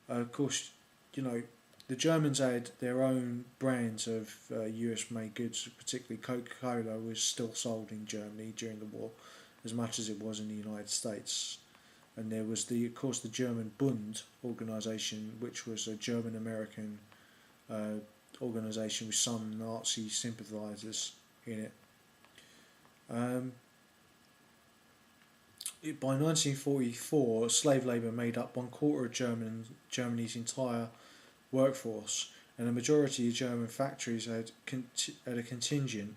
Of course, you know, the Germans had their own brands of US made goods, particularly Coca Cola was still sold in Germany during the war as much as it was in the United States. And there was, of course, the German Bund organisation, which was a German American uh, organisation with some Nazi sympathisers in it. Um, by 1944, slave labour made up one quarter of Germany's entire workforce, and a majority of German factories had a contingent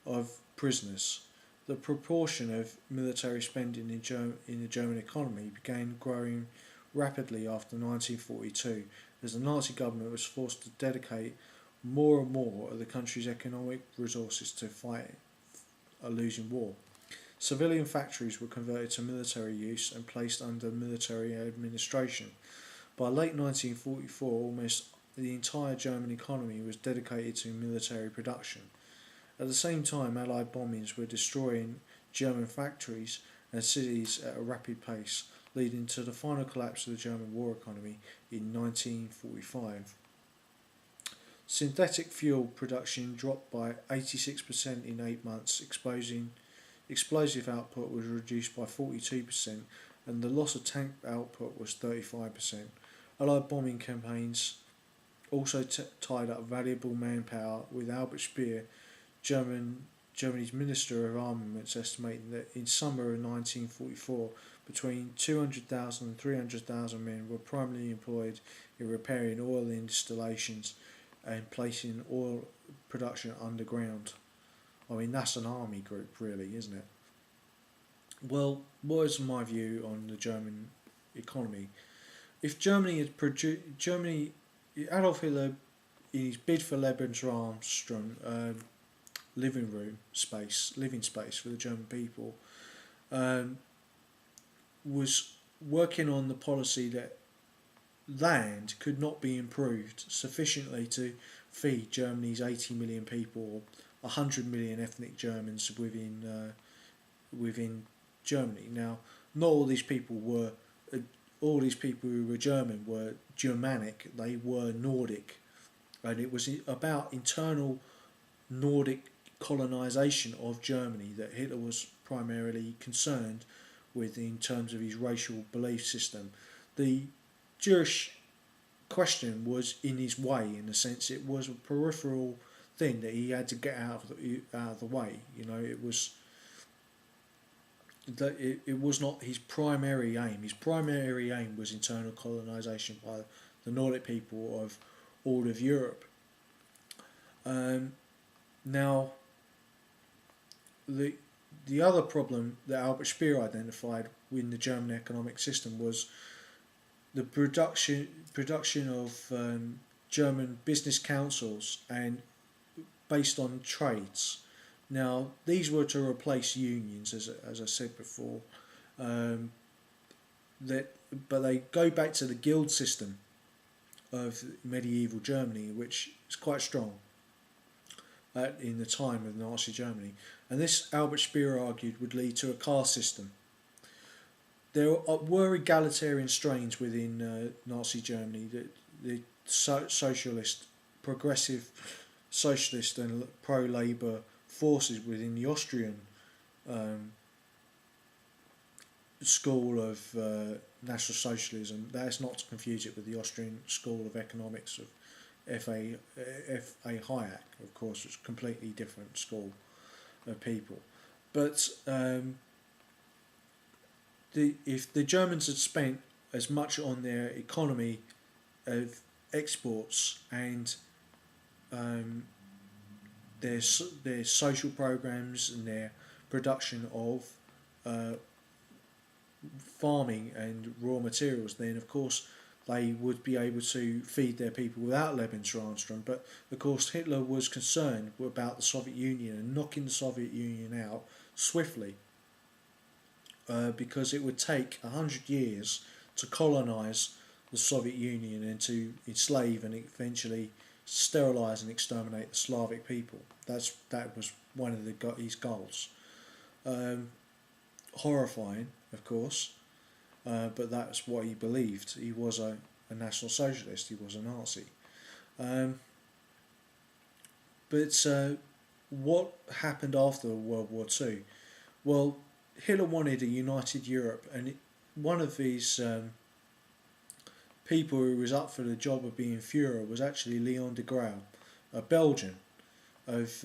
of prisoners. The proportion of military spending in the German economy began growing rapidly after 1942, as the Nazi government was forced to dedicate more and more of the country's economic resources to fight a losing war. Civilian factories were converted to military use and placed under military administration. By late 1944, almost the entire German economy was dedicated to military production. At the same time, Allied bombings were destroying German factories and cities at a rapid pace, leading to the final collapse of the German war economy in 1945. Synthetic fuel production dropped by 86% in 8 months, explosive output was reduced by 42%, and the loss of tank output was 35%. Allied bombing campaigns also tied up valuable manpower, with Albert Speer, Germany's Minister of Armaments, estimating that in summer of 1944 between 200,000 and 300,000 men were primarily employed in repairing oil installations and placing oil production underground. I mean, that's an army group, really, isn't it? Well, what is my view on the German economy? If Germany had produced Adolf Hitler, in his bid for Lebensraum, living space for the German people, was working on the policy that land could not be improved sufficiently to feed Germany's 80 million people, or 100 million ethnic Germans within Germany. Now, not all these people were all these people who were German were Germanic. They were Nordic, and it was about internal Nordic colonisation of Germany that Hitler was primarily concerned with in terms of his racial belief system. The Jewish question was in his way, in a sense. It was a peripheral thing that he had to get out of the way. You know, it was that it was not his primary aim. His primary aim was internal colonisation by the Nordic people of all of Europe. Now, the other problem that Albert Speer identified in the German economic system was the production of German business councils and based on trades. Now, these were to replace unions, as I said before. But they go back to the guild system of medieval Germany, which is quite strong in the time of Nazi Germany. And this, Albert Speer argued, would lead to a caste system. There were egalitarian strains within Nazi Germany. The socialist, progressive socialist and pro-labour forces within the Austrian school of National Socialism. That is not to confuse it with the Austrian school of economics of F.A. Hayek, of course. It's a completely different school of people. But if the Germans had spent as much on their economy of exports and their social programs and their production of farming and raw materials, then of course they would be able to feed their people without Lebensraum. But of course Hitler was concerned about the Soviet Union and knocking the Soviet Union out swiftly, because it would take 100 years to colonise the Soviet Union and to enslave and eventually sterilise and exterminate the Slavic people. That was one of his goals. Horrifying, of course, but that's what he believed. He was a a National Socialist, he was a Nazi. Um, but what happened after World War Two? Well, Hitler wanted a united Europe, and one of these people who was up for the job of being Führer was actually Leon de Graal, a Belgian of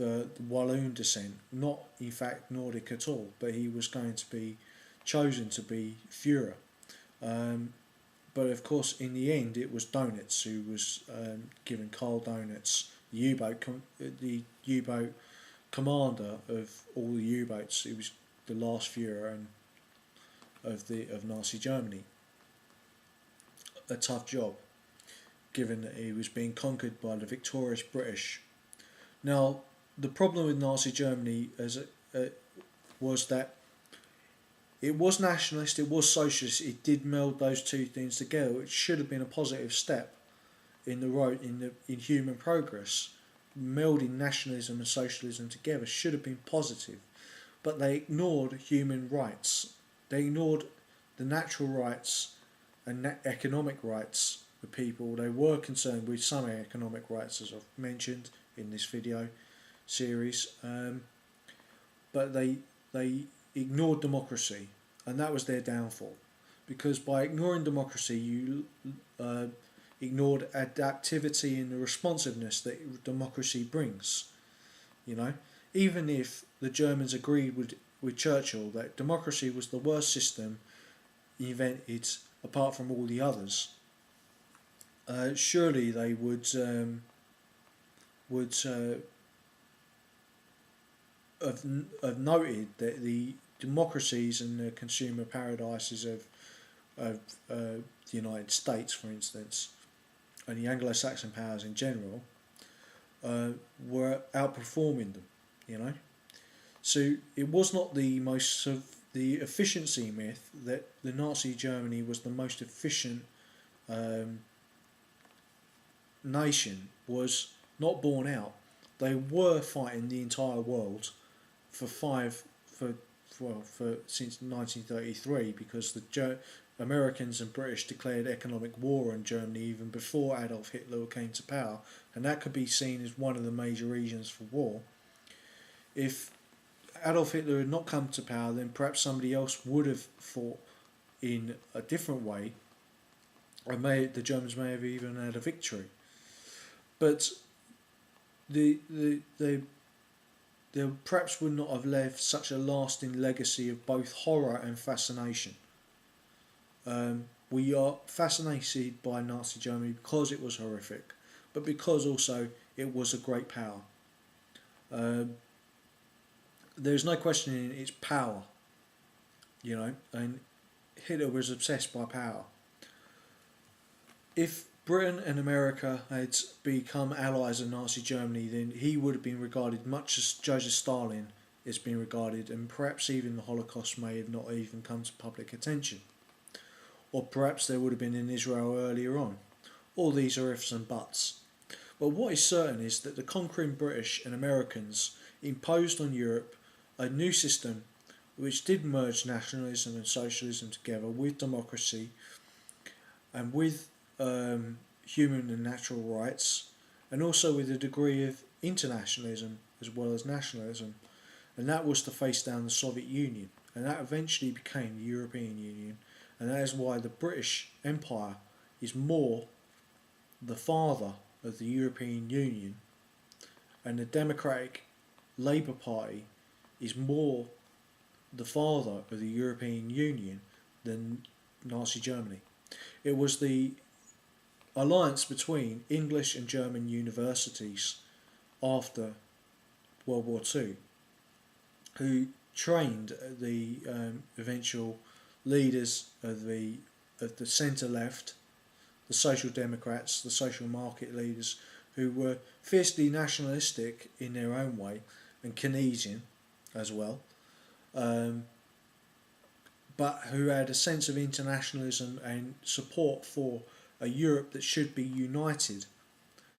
Walloon descent, not in fact Nordic at all, but he was going to be chosen to be Führer. But of course, in the end, it was Donitz who was given Karl Donitz, the U-boat commander of all the U-boats. He was the last Führer of Nazi Germany. A tough job, given that he was being conquered by the victorious British. Now, the problem with Nazi Germany was that it was nationalist, it was socialist. It did meld those two things together, which should have been a positive step in the road in human progress. Melding nationalism and socialism together should have been positive, but they ignored human rights. They ignored the natural rights and economic rights of people. They were concerned with some economic rights, as I've mentioned in this video series, but they ignored democracy, and that was their downfall. Because by ignoring democracy, you ignored adaptivity and the responsiveness that democracy brings. You know, even if the Germans agreed with Churchill that democracy was the worst system invented apart from all the others, surely they would have noted that the democracies and the consumer paradises of the United States, for instance, and the Anglo-Saxon powers in general, were outperforming them. You know, so it was not the efficiency myth that the Nazi Germany was the most efficient nation was not borne out. They were fighting the entire world since 1933, because the Americans and British declared economic war on Germany even before Adolf Hitler came to power, and that could be seen as one of the major reasons for war. If Adolf Hitler had not come to power, then perhaps somebody else would have fought in a different way, and the Germans may have even had a victory. But they perhaps would not have left such a lasting legacy of both horror and fascination. We are fascinated by Nazi Germany because it was horrific, but because also it was a great power. There's no questioning its power, you know, and Hitler was obsessed by power. If Britain and America had become allies of Nazi Germany, then he would have been regarded much as Joseph Stalin is being regarded, and perhaps even the Holocaust may have not even come to public attention. Or perhaps there would have been in Israel earlier on. All these are ifs and buts. But what is certain is that the conquering British and Americans imposed on Europe a new system which did merge nationalism and socialism together with democracy and with human and natural rights, and also with a degree of internationalism as well as nationalism, and that was to face down the Soviet Union, and that eventually became the European Union, and that is why the British Empire is more the father of the European Union, and the Democratic Labour Party is more the father of the European Union than Nazi Germany. It was the alliance between English and German universities after World War II who trained the eventual leaders of the centre left, the Social Democrats, the social market leaders, who were fiercely nationalistic in their own way and Keynesian as well, but who had a sense of internationalism and support for a Europe that should be united